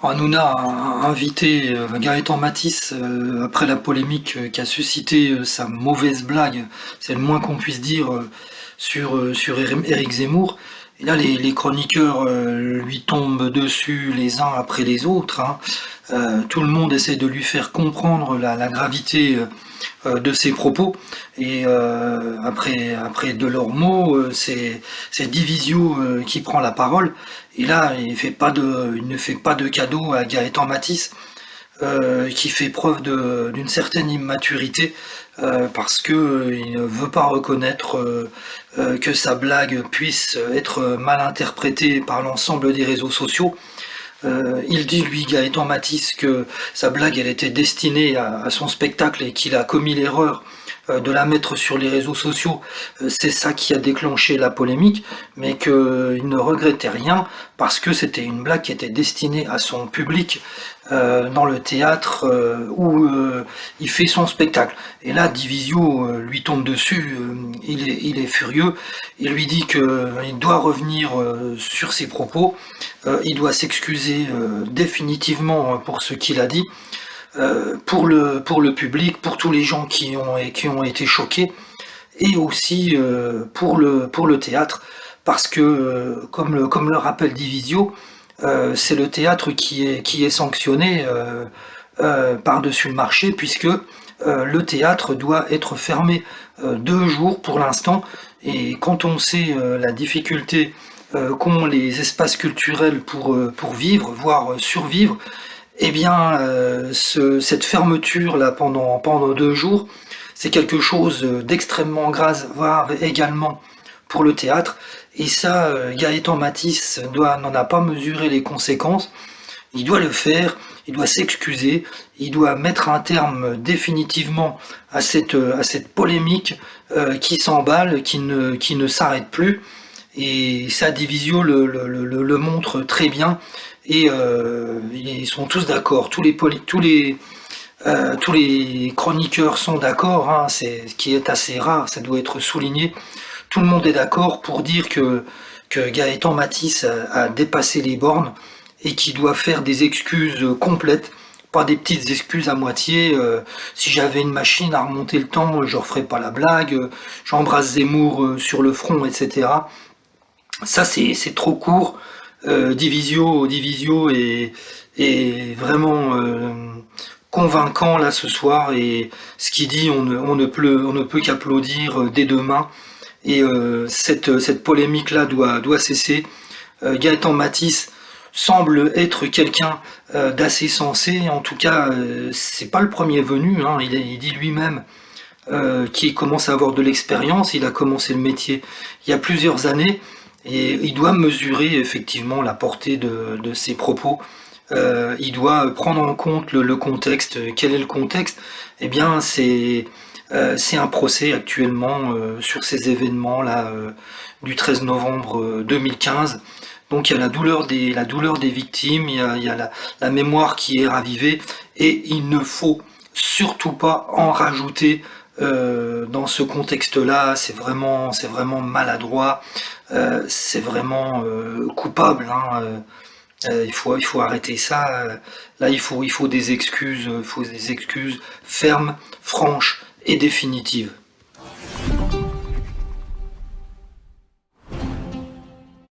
Hanouna a invité Gaëtan Matisse après la polémique qu'a suscité sa mauvaise blague, c'est le moins qu'on puisse dire, sur Éric Zemmour. Et là, les chroniqueurs lui tombent dessus les uns après les autres, hein. Tout le monde essaie de lui faire comprendre la gravité de ses propos. Et après de leurs mots, c'est Divisio qui prend la parole. Et là, il ne fait pas de cadeau à Gaëtan Matisse, qui fait preuve d'une certaine immaturité, parce que il ne veut pas reconnaître que sa blague puisse être mal interprétée par l'ensemble des réseaux sociaux. Il dit, lui, Gaëtan Matisse, que sa blague, elle était destinée à son spectacle et qu'il a commis l'erreur de la mettre sur les réseaux sociaux. C'est ça qui a déclenché la polémique, mais qu'il ne regrettait rien parce que c'était une blague qui était destinée à son public dans le théâtre où il fait son spectacle. Et là, Divisio lui tombe dessus, il est furieux, il lui dit qu'il doit revenir sur ses propos, il doit s'excuser définitivement pour ce qu'il a dit, pour le public, pour tous les gens qui ont été choqués, et aussi pour le théâtre, parce que, comme le rappelle Divisio, c'est le théâtre qui est sanctionné par-dessus le marché, puisque le théâtre doit être fermé 2 jours pour l'instant, et quand on sait la difficulté qu'ont les espaces culturels pour vivre, voire survivre, eh bien, cette fermeture-là pendant 2 jours, c'est quelque chose d'extrêmement grave, voire également pour le théâtre. Et ça, Gaëtan Matisse n'en a pas mesuré les conséquences. Il doit le faire, il doit s'excuser, il doit mettre un terme définitivement à cette polémique qui s'emballe, qui ne s'arrête plus. Et ça, Divisio le montre très bien. Et ils sont tous d'accord. Tous les chroniqueurs sont d'accord, hein, ce qui est assez rare, ça doit être souligné. Tout le monde est d'accord pour dire que Gaëtan Matisse a dépassé les bornes et qu'il doit faire des excuses complètes, pas des petites excuses à moitié. Si j'avais une machine à remonter le temps, je referais pas la blague. J'embrasse Zemmour sur le front, etc. Ça, c'est trop court. Divisio est vraiment convaincant là ce soir, et ce qu'il dit, on ne peut qu'applaudir dès demain. Et cette polémique-là doit cesser. Gaëtan Matisse semble être quelqu'un d'assez sensé. En tout cas, c'est pas le premier venu, hein. Il dit lui-même qu'il commence à avoir de l'expérience. Il a commencé le métier il y a plusieurs années. Et il doit mesurer effectivement la portée de ses propos. Il doit prendre en compte le contexte. Quel est le contexte? Eh bien, c'est un procès actuellement sur ces événements-là du 13 novembre 2015. Donc il y a la douleur des victimes, il y a la mémoire qui est ravivée, et il ne faut surtout pas en rajouter dans ce contexte-là. C'est vraiment maladroit, c'est vraiment coupable, hein. Il faut arrêter ça. Là, il faut des excuses fermes, franches et définitives.